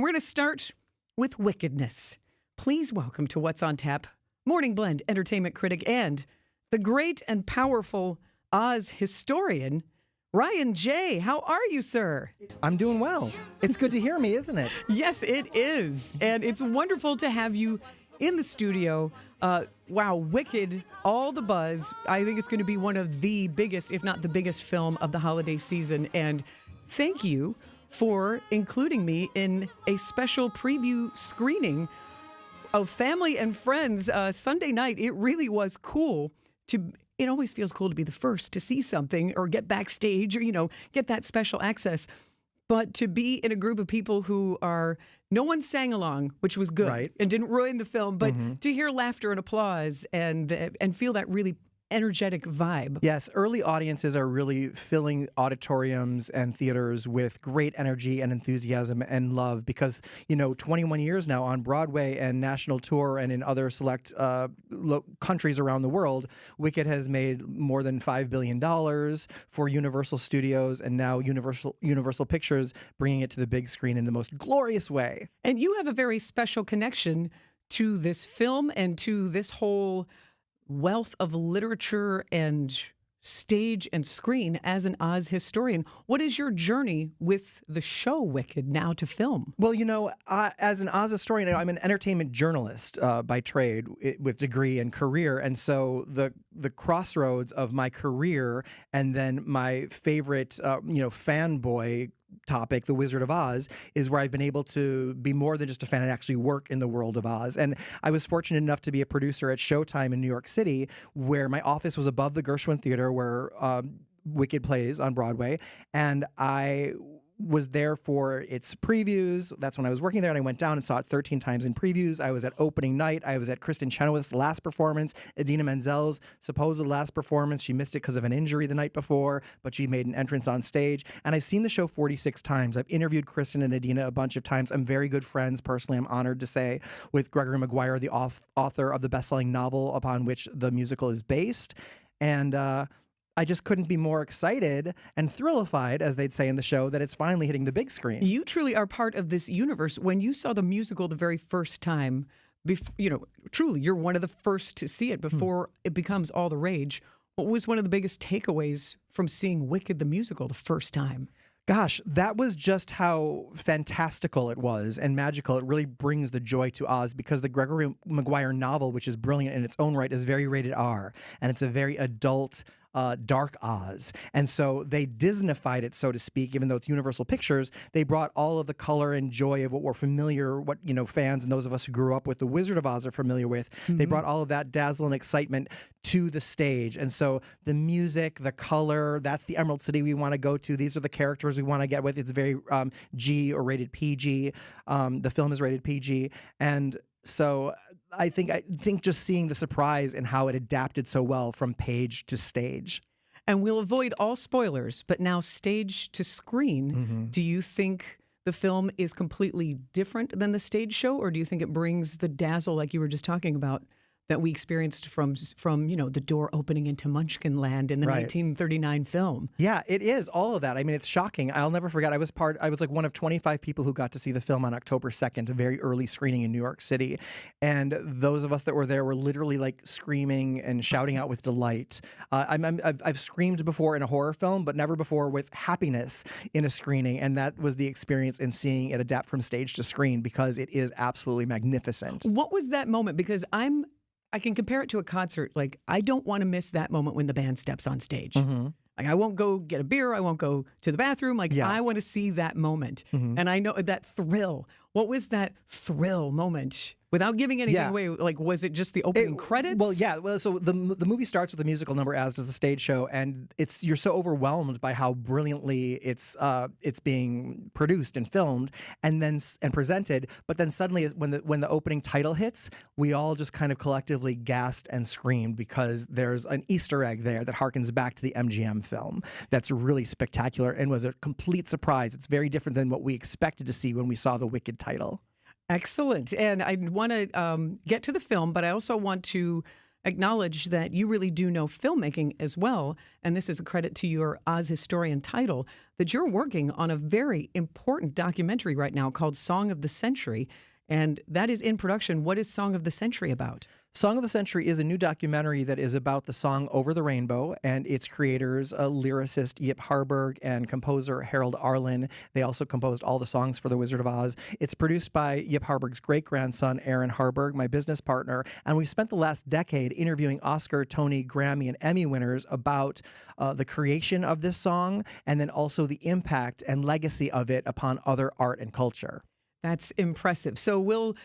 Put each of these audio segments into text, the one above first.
we're going to start with wickedness. Please welcome to What's on Tap, Morning Blend entertainment critic and the great and powerful Oz historian, Ryan J. How are you, sir? I'm doing well. It's good to hear me, isn't it? Yes, it is. And it's wonderful to have you in the studio. Wow, Wicked, all the buzz. I think it's going to be one of the biggest, if not the biggest film of the holiday season. And thank you for including me in a special preview screening of Family and Friends Sunday night. It really was cool it always feels cool to be the first to see something or get backstage or, get that special access. But to be in a group of people who no one sang along, which was good, right, and didn't ruin the film, but to hear laughter and applause and feel that really energetic vibe. Yes, early audiences are really filling auditoriums and theaters with great energy and enthusiasm and love because, 21 years now on Broadway and national tour and in other select countries around the world, Wicked has made more than $5 billion for Universal Studios and now Universal Pictures, bringing it to the big screen in the most glorious way. And you have a very special connection to this film and to this whole wealth of literature and stage and screen as an Oz historian. What is your journey with the show Wicked now to film? Well, as an Oz historian, I'm an entertainment journalist by trade with degree and career. And so the crossroads of my career and then my favorite, fanboy topic, The Wizard of Oz, is where I've been able to be more than just a fan and actually work in the world of Oz. And I was fortunate enough to be a producer at Showtime in New York City, where my office was above the Gershwin Theater, where Wicked plays on Broadway. And I was there for its previews. That's when I was working there, and I went down and saw it 13 times in previews. I was at opening night. I was at Kristen Chenoweth's last performance, Idina Menzel's supposed last performance. She missed it because of an injury the night before, but she made an entrance on stage. And I've seen the show 46 times. I've interviewed Kristen and Idina a bunch of times. I'm very good friends, personally, I'm honored to say, with Gregory Maguire, the author of the best-selling novel upon which the musical is based. And I just couldn't be more excited and thrillified, as they'd say in the show, that it's finally hitting the big screen. You truly are part of this universe. When you saw the musical the very first time, truly, you're one of the first to see it before it becomes all the rage. What was one of the biggest takeaways from seeing Wicked the musical the first time? Gosh, that was just how fantastical it was and magical. It really brings the joy to Oz because the Gregory Maguire novel, which is brilliant in its own right, is very rated R, and it's a very adult, dark Oz. And so they Disneyfied it, so to speak, even though it's Universal Pictures. They brought all of the color and joy of what we're familiar, fans and those of us who grew up with the Wizard of Oz are familiar with. They brought all of that dazzle and excitement to the stage. And so the music, the color, that's the Emerald City we want to go to. These are the characters we want to get with. It's very G or rated PG. The film is rated PG. And so I think just seeing the surprise and how it adapted so well from page to stage. And we'll avoid all spoilers, but now stage to screen, do you think the film is completely different than the stage show, or do you think it brings the dazzle like you were just talking about that we experienced from the door opening into Munchkin Land in the 1939 film? Yeah, it is all of that. I mean, it's shocking. I'll never forget. I was like one of 25 people who got to see the film on October 2nd, a very early screening in New York City. And those of us that were there were literally like screaming and shouting out with delight. I've screamed before in a horror film, but never before with happiness in a screening. And that was the experience in seeing it adapt from stage to screen because it is absolutely magnificent. What was that moment? Because I can compare it to a concert. Like, I don't want to miss that moment when the band steps on stage. Like, I won't go get a beer. I won't go to the bathroom. Like, I want to see that moment. And I know that thrill. What was that thrill moment? Without giving anything away, like, was it just the opening credits? Well, yeah. Well, so the movie starts with a musical number, as does the stage show, and you're so overwhelmed by how brilliantly it's being produced and filmed, and presented. But then suddenly, when the opening title hits, we all just kind of collectively gasped and screamed because there's an Easter egg there that harkens back to the MGM film. That's really spectacular and was a complete surprise. It's very different than what we expected to see when we saw the Wicked title. Excellent. And I want to get to the film, but I also want to acknowledge that you really do know filmmaking as well, and this is a credit to your Oz Historian title, that you're working on a very important documentary right now called Song of the Century, and that is in production. What is Song of the Century about? Song of the Century is a new documentary that is about the song Over the Rainbow and its creators, lyricist Yip Harburg and composer Harold Arlen. They also composed all the songs for The Wizard of Oz. It's produced by Yip Harburg's great-grandson, Aaron Harburg, my business partner, and we've spent the last decade interviewing Oscar, Tony, Grammy, and Emmy winners about the creation of this song and then also the impact and legacy of it upon other art and culture. That's impressive. So we'll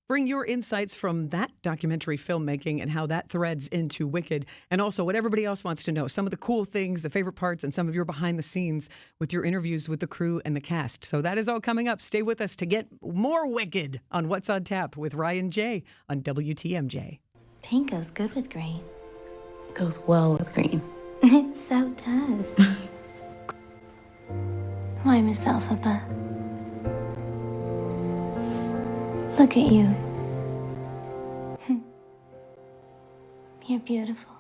bring your insights from that documentary filmmaking and how that threads into Wicked, and also what everybody else wants to know, some of the cool things, the favorite parts, and some of your behind the scenes with your interviews with the crew and the cast. So that is all coming up. Stay with us to get more Wicked on What's on Tap with Ryan J. on WTMJ. Pink goes good with green. Goes well with green. It so does. Why, Miss Elphaba? Look at you. You're beautiful.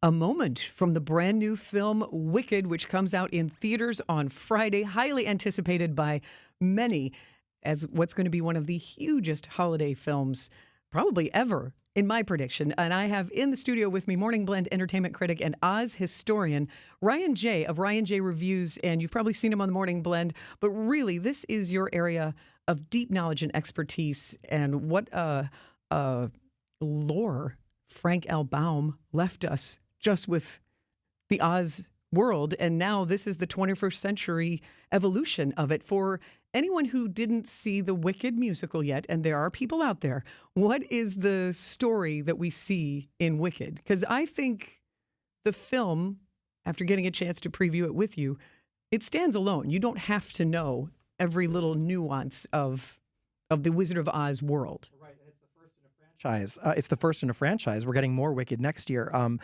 A moment from the brand new film Wicked, which comes out in theaters on Friday, highly anticipated by many as what's going to be one of the hugest holiday films probably ever, in my prediction. And I have in the studio with me Morning Blend entertainment critic and Oz historian Ryan J. of Ryan J. Reviews, and you've probably seen him on the Morning Blend, but really this is your area of deep knowledge and expertise, and what lore Frank L. Baum left us just with the Oz world, and now this is the 21st century evolution of it. For anyone who didn't see the Wicked musical yet, and there are people out there, what is the story that we see in Wicked? Because I think the film, after getting a chance to preview it with you, it stands alone. You don't have to know every little nuance of the Wizard of Oz world. Right, and it's the first in a franchise. It's the first in a franchise. We're getting more Wicked next year, and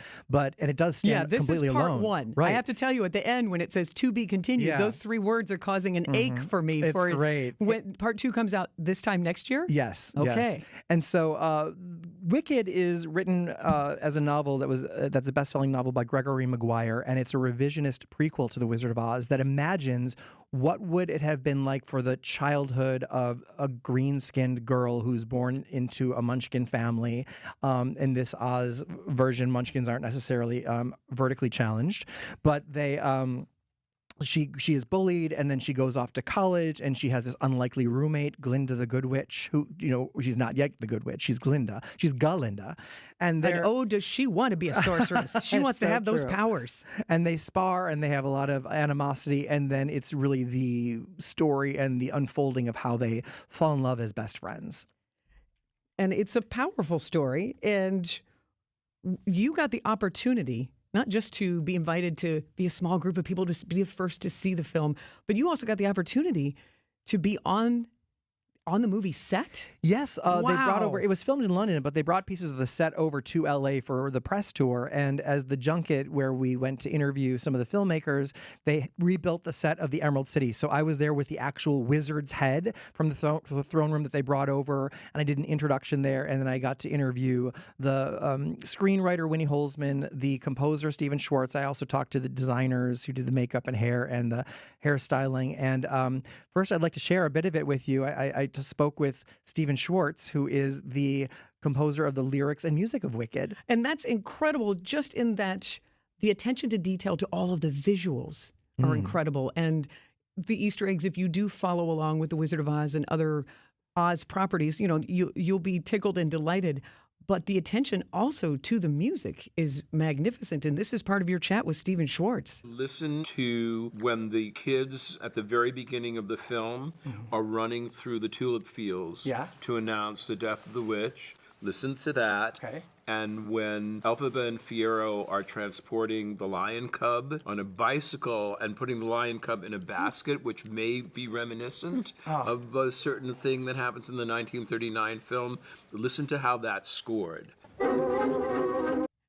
it does stand completely alone. Yeah, this is part one. Right. I have to tell you, at the end, when it says "to be continued," those three words are causing an ache for me. It's great. When part two comes out this time next year? Yes. Okay. Yes. And so Wicked is written as a novel that's a best-selling novel by Gregory Maguire, and it's a revisionist prequel to The Wizard of Oz that imagines what would it have been like for the childhood of a green-skinned girl who's born into a Munchkin family. In this Oz version, Munchkins aren't necessarily vertically challenged, but they... She is bullied, and then she goes off to college, and she has this unlikely roommate, Glinda the Good Witch, who, she's not yet the Good Witch. She's Glinda. She's Galinda. And oh, does she want to be a sorceress? She wants to have those powers. And they spar, and they have a lot of animosity, and then it's really the story and the unfolding of how they fall in love as best friends. And it's a powerful story, and you got the opportunity not just to be invited to be a small group of people to be the first to see the film, but you also got the opportunity to be on the movie set? Yes, Wow. They brought over, it was filmed in London, but they brought pieces of the set over to LA for the press tour. And as the junket where we went to interview some of the filmmakers, they rebuilt the set of the Emerald City. So I was there with the actual wizard's head from the throne room that they brought over, and I did an introduction there. And then I got to interview the screenwriter, Winnie Holzman, the composer, Stephen Schwartz. I also talked to the designers who did the makeup and hair and the hairstyling. And first, I'd like to share a bit of it with you. I spoke with Stephen Schwartz, who is the composer of the lyrics and music of Wicked. And that's incredible, just in that the attention to detail to all of the visuals are incredible. And the Easter eggs, if you do follow along with The Wizard of Oz and other Oz properties, you'll be tickled and delighted. But the attention also to the music is magnificent. And this is part of your chat with Stephen Schwartz. Listen to when the kids at the very beginning of the film are running through the tulip fields to announce the death of the witch. Listen to that. Okay. And when Elphaba and Fiyero are transporting the lion cub on a bicycle and putting the lion cub in a basket, which may be reminiscent of a certain thing that happens in the 1939 film, listen to how that's scored.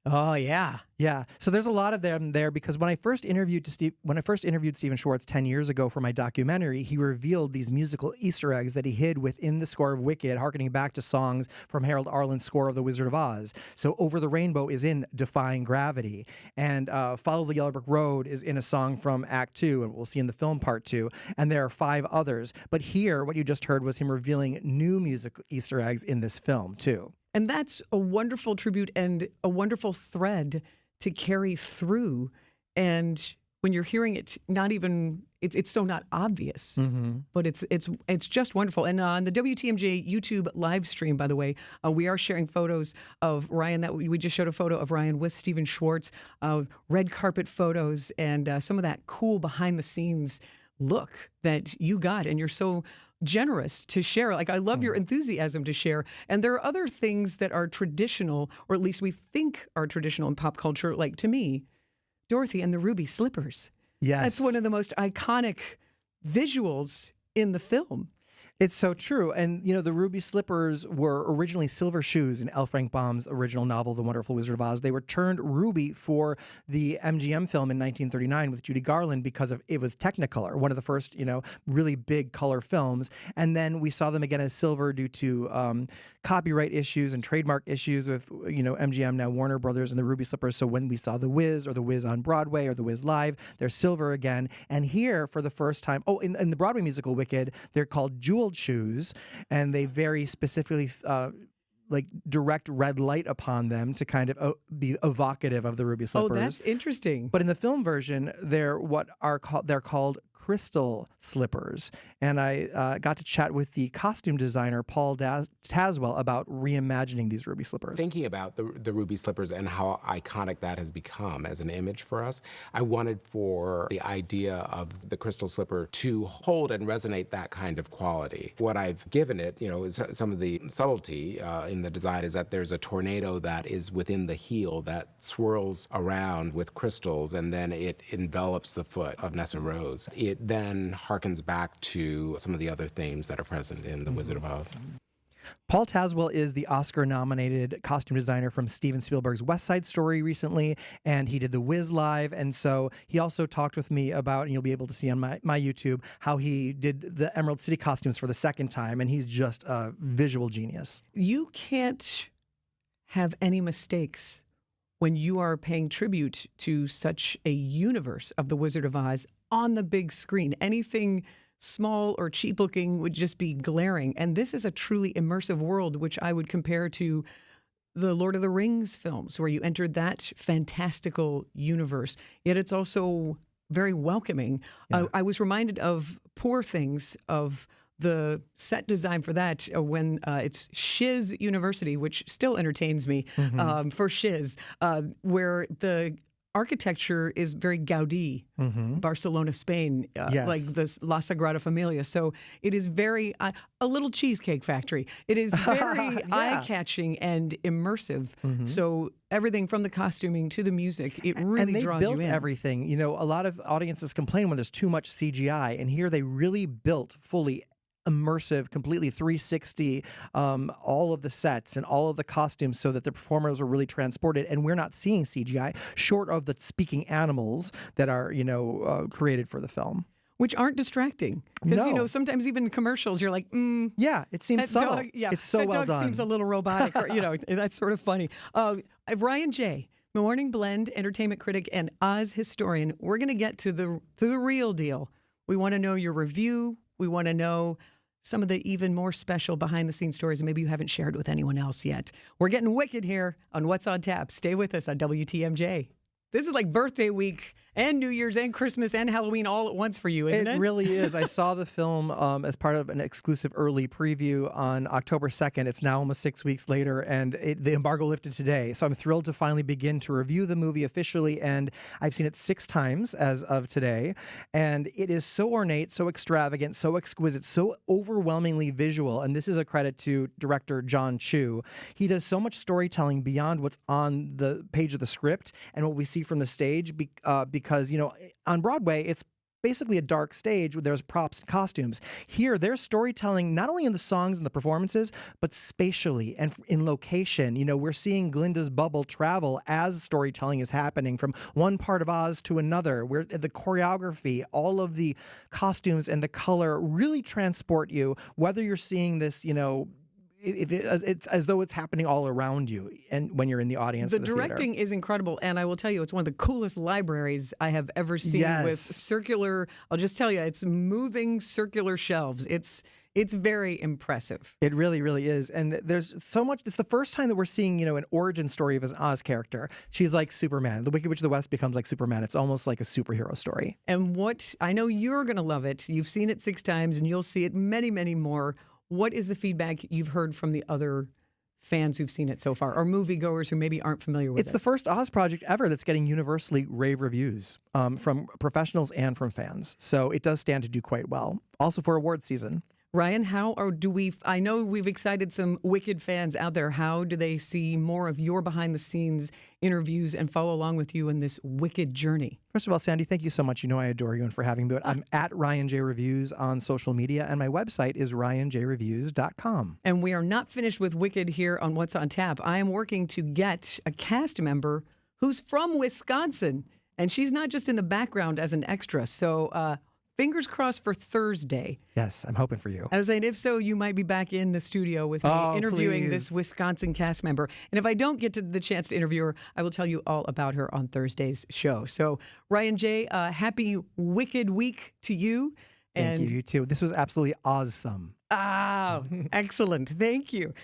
Oh, yeah. Yeah, so there's a lot of them there because when I first interviewed Stephen Schwartz 10 years ago for my documentary, he revealed these musical Easter eggs that he hid within the score of Wicked, harkening back to songs from Harold Arlen's score of The Wizard of Oz. So Over the Rainbow is in Defying Gravity, and Follow the Yellow Brick Road is in a song from Act 2, and we'll see in the film Part 2, and there are 5 others. But here, what you just heard was him revealing new musical Easter eggs in this film, too. And that's a wonderful tribute and a wonderful thread to carry through. And when you're hearing it, it's so not obvious, but it's just wonderful. And on the WTMJ YouTube live stream, by the way, we are sharing photos of Ryan. That we just showed a photo of Ryan with Stephen Schwartz, red carpet photos, and some of that cool behind the scenes look that you got, and you're so generous to share. Like, I love your enthusiasm to share. And there are other things that are traditional, or at least we think are traditional in pop culture. Like, to me, Dorothy and the Ruby Slippers. Yes. That's one of the most iconic visuals in the film. It's so true. And, you know, the ruby slippers were originally silver shoes in L. Frank Baum's original novel, The Wonderful Wizard of Oz. They were turned ruby for the MGM film in 1939 with Judy Garland because of it was Technicolor, one of the first, you know, really big color films. And then we saw them again as silver due to copyright issues and trademark issues with, you know, MGM, now Warner Brothers, and the ruby slippers. So when we saw The Wiz or The Wiz on Broadway or The Wiz Live, they're silver again. And here, for the first time, in the Broadway musical Wicked, they're called jeweled shoes, and they very specifically like direct red light upon them to kind of be evocative of the ruby slippers. Oh, that's interesting. But in the film version, they're called crystal slippers. And I got to chat with the costume designer Paul Taswell about reimagining these ruby slippers. Thinking about the ruby slippers and how iconic that has become as an image for us, I wanted for the idea of the crystal slipper to hold and resonate that kind of quality. What I've given it, you know, is some of the subtlety in the design is that there's a tornado that is within the heel that swirls around with crystals, and then it envelops the foot of Nessa Rose. It then harkens back to some of the other themes that are present in The Wizard of Oz. Paul Taswell is the Oscar-nominated costume designer from Steven Spielberg's West Side Story recently, and he did The Wiz Live, and so he also talked with me about, and you'll be able to see on my YouTube, how he did the Emerald City costumes for the second time, and he's just a visual genius. You can't have any mistakes when you are paying tribute to such a universe of The Wizard of Oz on the big screen. Anything small or cheap looking would just be glaring. And this is a truly immersive world, which I would compare to the Lord of the Rings films, where you entered that fantastical universe. Yet it's also very welcoming. Yeah. I was reminded of Poor Things, of the set design for that when it's Shiz University, which still entertains me, for Shiz, where the architecture is very Gaudí, Barcelona, Spain, like this La Sagrada Familia. So it is very, a little cheesecake factory. It is very eye-catching and immersive. So everything from the costuming to the music, it really draws you in. And they built everything. You know, a lot of audiences complain when there's too much CGI, and here they really built fully immersive, completely 360, all of the sets and all of the costumes so that the performers are really transported. And we're not seeing CGI, short of the speaking animals that are, you know, created for the film. Which aren't distracting. Because, you No. know, sometimes even commercials, you're like, Yeah, it seems that subtle. dog, It's so that well dog done. seems a little robotic. Or, you know, that's sort of funny. Ryan J., Morning Blend entertainment critic and Oz historian. We're going to get to the real deal. We want to know your review. We want to know some of the even more special behind-the-scenes stories maybe you haven't shared with anyone else yet. We're getting wicked here on What's on Tap. Stay with us on WTMJ. This is like birthday week and New Year's and Christmas and Halloween all at once for you, isn't it? It really is. I saw the film as part of an exclusive early preview on October 2nd. It's now almost 6 weeks later, and the embargo lifted today. So I'm thrilled to finally begin to review the movie officially, and I've seen it 6 times as of today. And it is so ornate, so extravagant, so exquisite, so overwhelmingly visual. And this is a credit to director John Chu. He does so much storytelling beyond what's on the page of the script and what we see from the stage because, you know, on Broadway, it's basically a dark stage where there's props and costumes. Here, there's storytelling not only in the songs and the performances, but spatially and in location. You know, we're seeing Glinda's bubble travel as storytelling is happening from one part of Oz to another. Where the choreography, all of the costumes and the color really transport you, whether you're seeing this, you know, it's as though it's happening all around you, and when you're in the audience, the directing is incredible, and I will tell you, it's one of the coolest libraries I have ever seen. Yes. With circular. I'll just tell you, it's moving circular shelves. It's very impressive. It really, really is. And there's so much. It's the first time that we're seeing, you know, an origin story of an Oz character. She's like Superman. The Wicked Witch of the West becomes like Superman. It's almost like a superhero story. And what I know you're going to love it. You've seen it 6 times, and you'll see it many, many more. What is the feedback you've heard from the other fans who've seen it so far, or moviegoers who maybe aren't familiar with it? It's the first Oz project ever that's getting universally rave reviews from professionals and from fans. So it does stand to do quite well. Also for awards season. Ryan, I know we've excited some Wicked fans out there. How do they see more of your behind the scenes interviews and follow along with you in this Wicked journey? First of all, Sandy, thank you so much. You know I adore you and for having me. But I'm at Ryan J Reviews on social media, and my website is ryanjreviews.com. And we are not finished with Wicked here on What's on Tap. I am working to get a cast member who's from Wisconsin, and she's not just in the background as an extra. So fingers crossed for Thursday. Yes, I'm hoping for you. I was saying, if so, you might be back in the studio with me interviewing this Wisconsin cast member. And if I don't get to the chance to interview her, I will tell you all about her on Thursday's show. So, Ryan J., happy Wicked week to you. Thank you, you too. This was absolutely awesome. Excellent. Thank you.